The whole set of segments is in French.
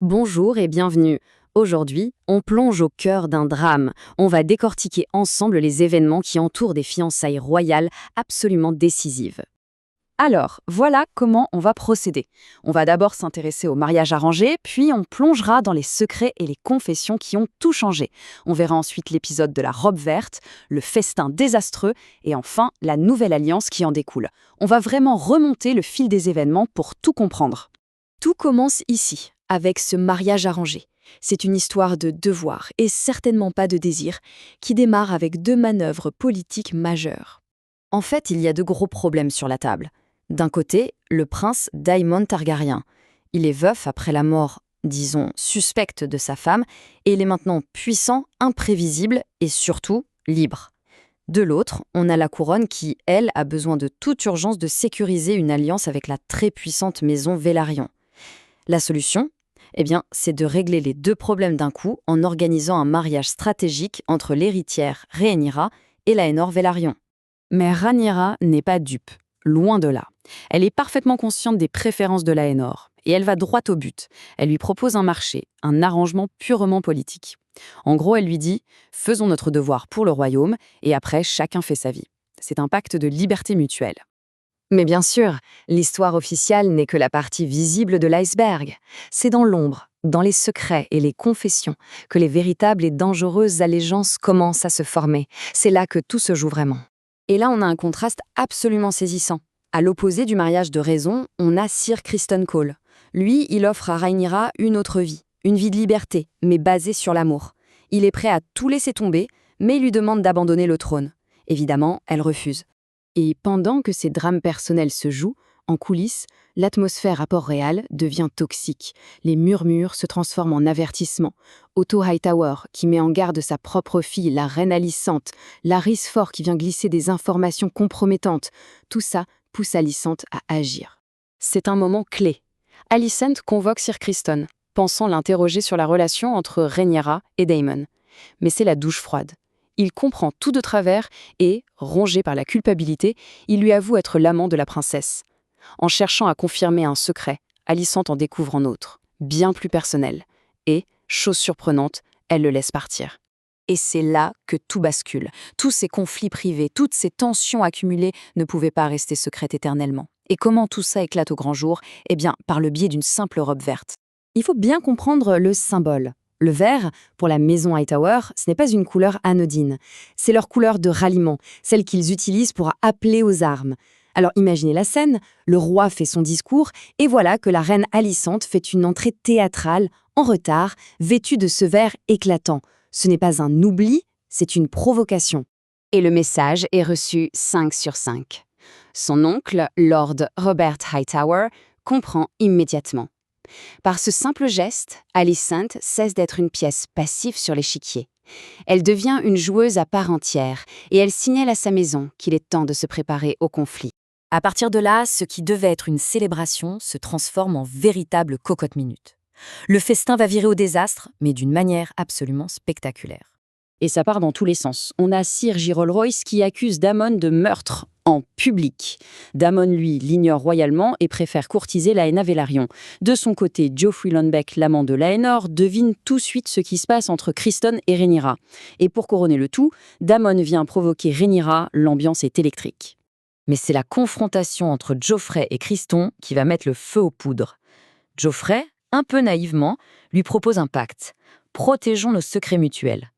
Bonjour et bienvenue. Aujourd'hui, on plonge au cœur d'un drame. On va décortiquer ensemble les événements qui entourent des fiançailles royales absolument décisives. Alors, voilà comment on va procéder. On va d'abord s'intéresser au mariage arrangé, puis on plongera dans les secrets et les confessions qui ont tout changé. On verra ensuite l'épisode de la robe verte, le festin désastreux et enfin la nouvelle alliance qui en découle. On va vraiment remonter le fil des événements pour tout comprendre. Tout commence ici, avec ce mariage arrangé. C'est une histoire de devoir et certainement pas de désir, qui démarre avec deux manœuvres politiques majeures. En fait, il y a de gros problèmes sur la table. D'un côté, le prince Daemon Targaryen. Il est veuf après la mort, disons, suspecte de sa femme, et il est maintenant puissant, imprévisible et surtout libre. De l'autre, on a la couronne qui, elle, a besoin de toute urgence de sécuriser une alliance avec la très puissante maison Velaryon. La solution ? Eh bien, c'est de régler les deux problèmes d'un coup en organisant un mariage stratégique entre l'héritière Rhaenyra et l'Aénor Velaryon. Mais Rhaenyra n'est pas dupe, loin de là. Elle est parfaitement consciente des préférences de l'Aénor, et elle va droit au but. Elle lui propose un marché, un arrangement purement politique. En gros, elle lui dit « Faisons notre devoir pour le royaume, et après, chacun fait sa vie ». C'est un pacte de liberté mutuelle. Mais bien sûr, l'histoire officielle n'est que la partie visible de l'iceberg. C'est dans l'ombre, dans les secrets et les confessions, que les véritables et dangereuses allégeances commencent à se former. C'est là que tout se joue vraiment. Et là, on a un contraste absolument saisissant. À l'opposé du mariage de raison, on a Sir Criston Cole. Lui, il offre à Rhaenyra une autre vie, une vie de liberté, mais basée sur l'amour. Il est prêt à tout laisser tomber, mais il lui demande d'abandonner le trône. Évidemment, elle refuse. Et pendant que ces drames personnels se jouent, en coulisses, l'atmosphère à Port-Réal devient toxique. Les murmures se transforment en avertissements. Otto Hightower, qui met en garde sa propre fille, la reine Alicente, Larys Fort qui vient glisser des informations compromettantes, tout ça pousse Alicente à agir. C'est un moment clé. Alicente convoque Sir Criston, pensant l'interroger sur la relation entre Rhaenyra et Daemon. Mais c'est la douche froide. Il comprend tout de travers et, rongé par la culpabilité, il lui avoue être l'amant de la princesse. En cherchant à confirmer un secret, Alicente en découvre un autre, bien plus personnel. Et, chose surprenante, elle le laisse partir. Et c'est là que tout bascule. Tous ces conflits privés, toutes ces tensions accumulées ne pouvaient pas rester secrètes éternellement. Et comment tout ça éclate au grand jour ? Eh bien, par le biais d'une simple robe verte. Il faut bien comprendre le symbole. Le vert, pour la maison Hightower, ce n'est pas une couleur anodine. C'est leur couleur de ralliement, celle qu'ils utilisent pour appeler aux armes. Alors imaginez la scène, le roi fait son discours, et voilà que la reine Alicente fait une entrée théâtrale, en retard, vêtue de ce vert éclatant. Ce n'est pas un oubli, c'est une provocation. Et le message est reçu 5 sur 5. Son oncle, Lord Robert Hightower, comprend immédiatement. Par ce simple geste, Alicente cesse d'être une pièce passive sur l'échiquier. Elle devient une joueuse à part entière et elle signale à sa maison qu'il est temps de se préparer au conflit. À partir de là, ce qui devait être une célébration se transforme en véritable cocotte-minute. Le festin va virer au désastre, mais d'une manière absolument spectaculaire. Et ça part dans tous les sens. On a Sir Gyrol Royce qui accuse Daemon de meurtre en public. Daemon, lui, l'ignore royalement et préfère courtiser Laena Velaryon. De son côté, Joffrey Lonbec, l'amant de Laenor, devine tout de suite ce qui se passe entre Criston et Rhaenyra. Et pour couronner le tout, Daemon vient provoquer Rhaenyra, l'ambiance est électrique. Mais c'est la confrontation entre Joffrey et Criston qui va mettre le feu aux poudres. Joffrey, un peu naïvement, lui propose un pacte. Protégeons nos secrets mutuels.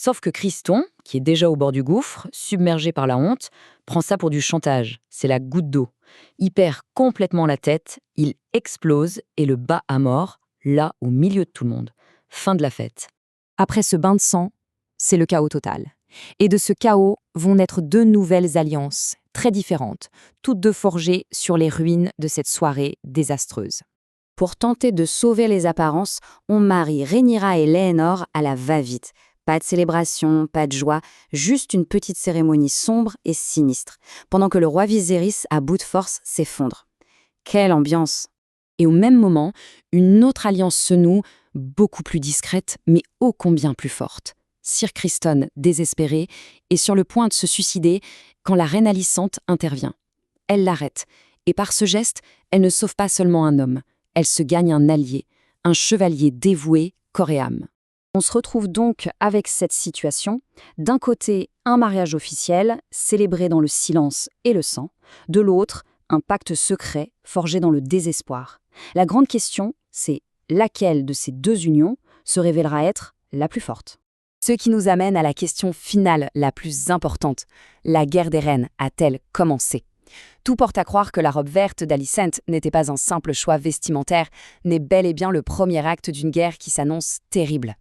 Sauf que Criston, qui est déjà au bord du gouffre, submergé par la honte, prend ça pour du chantage. C'est la goutte d'eau. Il perd complètement la tête, il explose et le bat à mort, là au milieu de tout le monde. Fin de la fête. Après ce bain de sang, c'est le chaos total. Et de ce chaos vont naître deux nouvelles alliances, très différentes, toutes deux forgées sur les ruines de cette soirée désastreuse. Pour tenter de sauver les apparences, on marie Rhaenyra et Laenor à la va-vite. Pas de célébration, pas de joie, juste une petite cérémonie sombre et sinistre, pendant que le roi Viserys, à bout de force, s'effondre. Quelle ambiance! Et au même moment, une autre alliance se noue, beaucoup plus discrète, mais ô combien plus forte. Sir Criston, désespéré, est sur le point de se suicider quand la reine Alicente intervient. Elle l'arrête, et par ce geste, elle ne sauve pas seulement un homme, elle se gagne un allié, un chevalier dévoué corps et âme. On se retrouve donc avec cette situation. D'un côté, un mariage officiel, célébré dans le silence et le sang. De l'autre, un pacte secret, forgé dans le désespoir. La grande question, c'est laquelle de ces deux unions se révélera être la plus forte? Ce qui nous amène à la question finale, la plus importante. La guerre des reines a-t-elle commencé? Tout porte à croire que la robe verte d'Alicent n'était pas un simple choix vestimentaire, mais bel et bien le premier acte d'une guerre qui s'annonce terrible.